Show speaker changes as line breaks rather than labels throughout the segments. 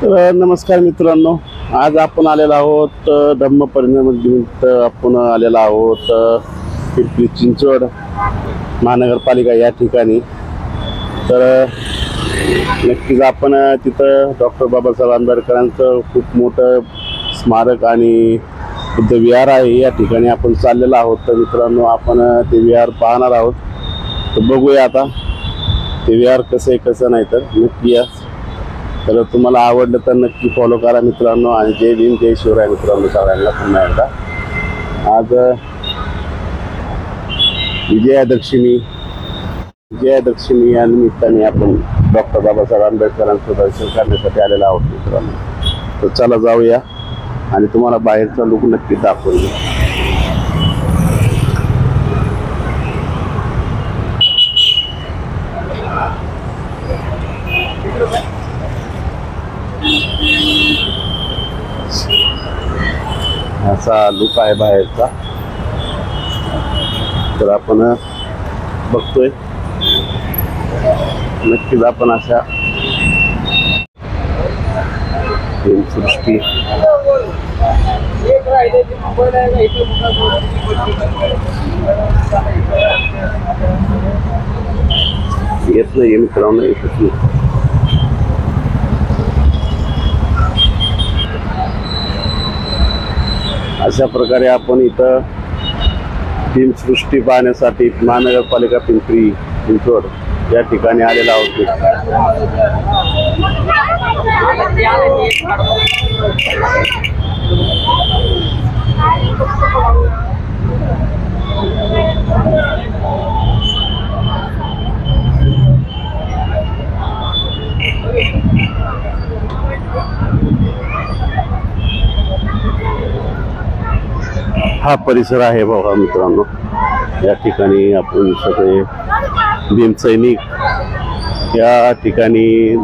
नमस्कार मित्रांनो, आज आपण आलेलो आहोत धम्म परिणाम निमित्त आपण आलेलो आहोत पिंपरी चिंचवड महानगरपालिका या ठिकाणी। तर नक्कीच आपण तिथं डॉक्टर बाबासाहेब आंबेडकरांचं खूप मोठं स्मारक आणि बुद्ध विहार आहे, या ठिकाणी आपण चाललेलो आहोत। तर मित्रांनो, आपण ते विहार पाहणार आहोत। तर बघूया आता ते विहार कसं आहे कसं नाही, तर नक्की या। तर तुम्हाला आवडलं तर नक्की फॉलो करा मित्रांनो। आणि जय भीम जय शिवराय मित्रांनो सगळ्यांना पुन्हा एकदा। आज विजयादशमी या निमित्ताने आपण डॉक्टर बाबासाहेब आंबेडकरांचं दर्शन करण्यासाठी आलेलो आहोत मित्रांनो। तर चला जाऊया आणि तुम्हाला बाहेरचा लुक नक्की दाखवूया। असा लुक आहे बाहेरचा। तर आपण बघतोय, नक्कीच आपण अशा सृष्टी येत नाही मित्रांनो, येतच नाही। अशा प्रकारे आपण इथं भीमसृष्टी पाहण्यासाठी महानगरपालिका पिंपरी चिंचवड या ठिकाणी आलेलो आहोत। हा परिसर आहे बघा मित्रांनो, या ठिकाणी आपण सगळे भीम सैनिक या ठिकाणी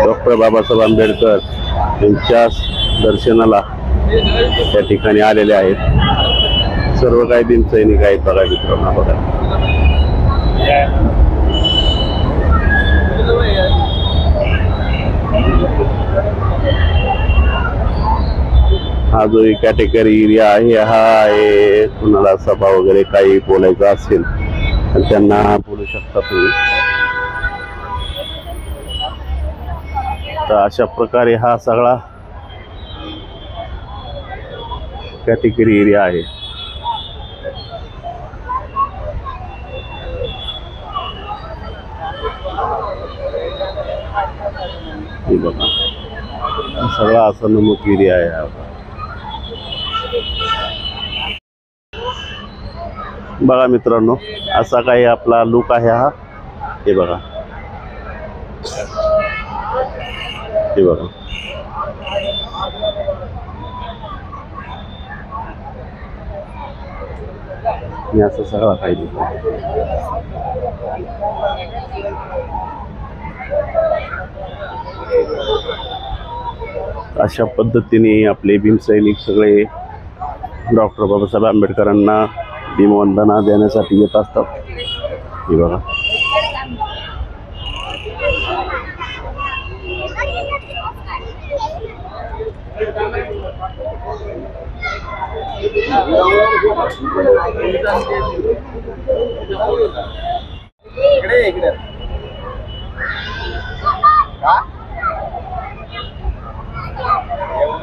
डॉक्टर बाबासाहेब आंबेडकर यांच्या दर्शनाला या ठिकाणी आलेले आहेत। सर्व काही भीम सैनिक आहेत बघा मित्रांनो, बघा। हा जो कॅटेगरी एरिया आहे, हा आहे कुणाला सभा वगैरे काही बोलायचं असेल तर त्यांना बोलू शकता तुम्ही। तर अशा प्रकारे हा सगळा कॅटेगरी एरिया आहे। हे बघा, सगळा असा नमूद एरिया आहे हा। बघा मित्रांनो, असा काही आपला लुक आहे हा। हे बघा, हे बघा। मी असं सगळा काही दिसतो। अशा पद्धतीने आपले भीमसैनिक सगळे डॉक्टर बाबासाहेब आंबेडकरांना भीमवंदना देण्यासाठी येत असतात। हे बघा,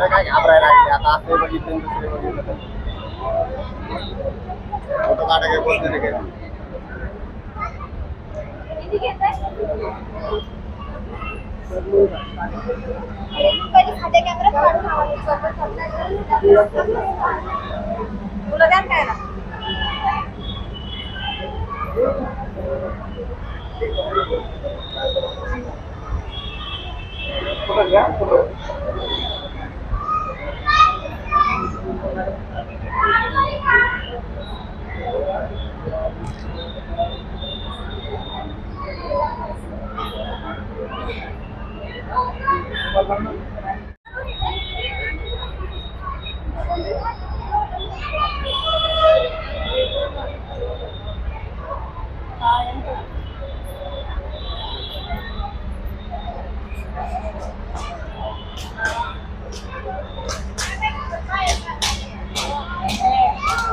काय घाबरायला लागले आता, असं बघितलं दुसरे बघितलं फोटो काढा काय बोलणार काय।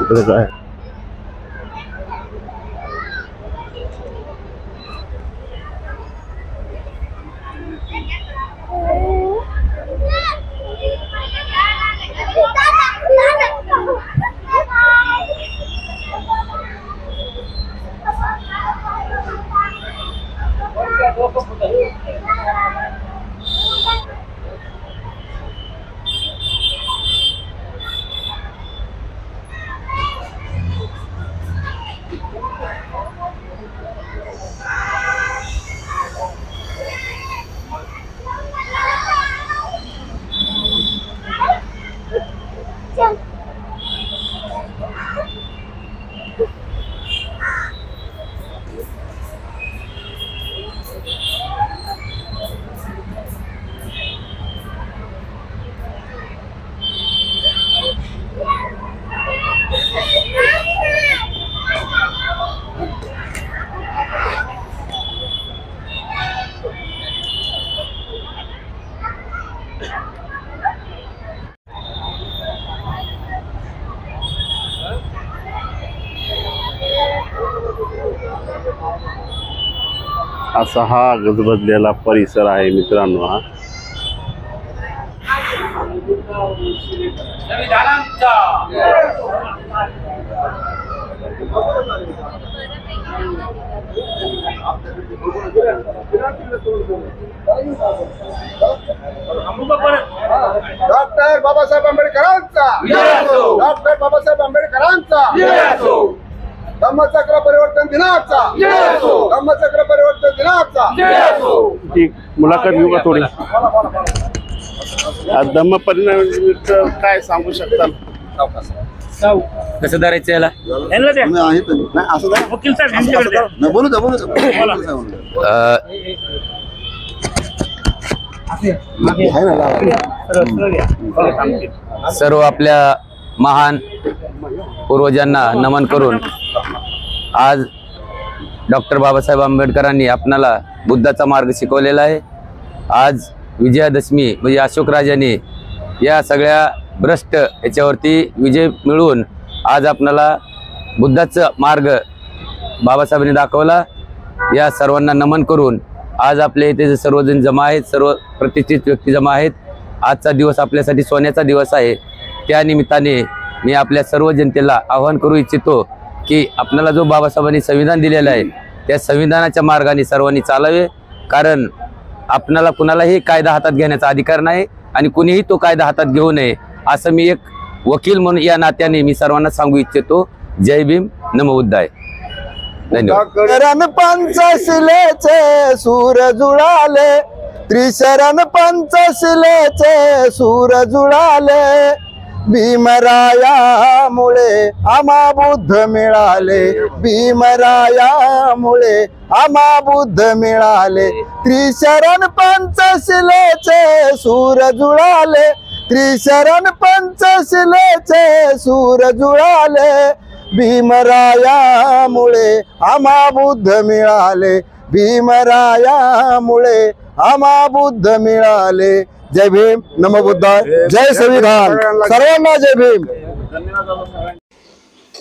इकडे काय असा हा गजबजलेला परिसर आहे मित्रांनो. हा
डॉक्टर बाबासाहेब आंबेडकरांचा डॉक्टर बाबासाहेब आंबेडकरांचा धम्मचक्र परिवर्तन दिनाचा धम्मचक्र परिवर्तन दिनाचा
ती मुलाखत घेऊ का थोडी? आज धम्म परिनिमित्त काय सांगू शकता?
कसं धरायचं याला?
बोलू द्या
सर्व आपल्या महान पूर्वजांना नमन करून आज डॉक्टर बाबासाहेब आंबेडकरांनी आपणाला बुद्धाचा मार्ग शिकवलेला आहे. आज विजयादशमी म्हणजे अशोकराजाने या सगळ्या भ्रष्ट याच्यावरती विजय मिळवून आज आपणाला बुद्धाचा मार्ग बाबासाहेबांनी दाखवला. या सर्वांना नमन करून आज आपल्या इथे सर्वजण जमा आहेत, सर्व प्रतिष्ठित व्यक्ती जमा आहेत. आजचा दिवस आपल्यासाठी सोन्याचा दिवस आहे. त्या निमित्ताने मी आपल्या सर्व जनतेला आवाहन करू इच्छितो की आपल्याला जो बाबासाहेबांनी संविधान दिलेलं आहे त्या संविधानाच्या मार्गाने सर्वांनी चालावे. कारण आपल्याला कुणालाही कायदा हातात घेण्याचा अधिकार नाही आणि कुणीही तो कायदा हातात घेऊ नये असं मी एक वकील म्हणून या नात्याने मी सर्वांना सांगू इच्छितो. जय भीम, नमो बुद्धाय. धन्यवाद.
पंचशिलेचे सूर जुळाले त्रिशरण पंचशिलेचे सूर जुळाले भीमरायामुळे आम्हा बुद्ध मिळाले भीमरायामुळे आम्हा बुद्ध मिळाले त्रिशरण पंचशिलेचे सूर जुळाले त्रिशरण पंचशिलेचे सूर जुळाले भीमरायामुळे आम्हा बुद्ध मिळाले भीमरायामुळे आम्हा बुद्ध मिळाले. जय भीम, नमो बुद्धाय, जय संविधान, सर्वांना जय भीम.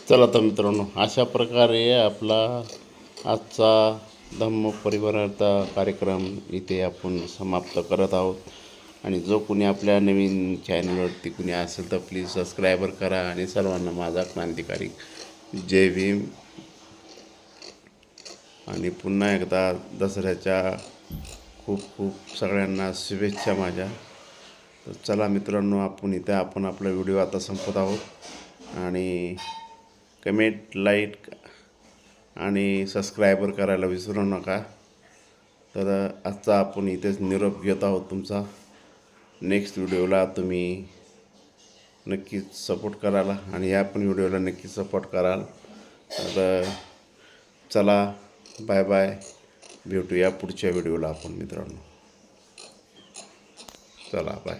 चला तर मित्रांनो, अशा प्रकारे आपला आजचा धम्म परिवाराचा कार्यक्रम इथे आपण समाप्त करत आहोत. आणि जो कुणी आपल्या नवीन चॅनलवरती कुणी असेल तर प्लीज सबस्क्रायबर करा आणि सर्वांना माझा क्रांतिकारी जय भीम. आणि पुन्हा एकदा दसऱ्याच्या खूप खूप सगळ्यांना शुभेच्छा माझ्या. तर चला मित्रांनो, आपण आपला व्हिडिओ आता संपत आहोत. आणि कमेंट, लाईक आणि सबस्क्रायबर करायला विसरू नका. तर आजचा आपण इथेच निरोप घेत आहोत तुमचा. नेक्स्ट व्हिडिओला तुम्ही नक्कीच सपोर्ट कराल आणि ह्या पण व्हिडिओला नक्कीच सपोर्ट कराल. तर चला, बाय बाय, भेटूया पुढच्या व्हिडिओला आपण मित्रांनो. चला बाय.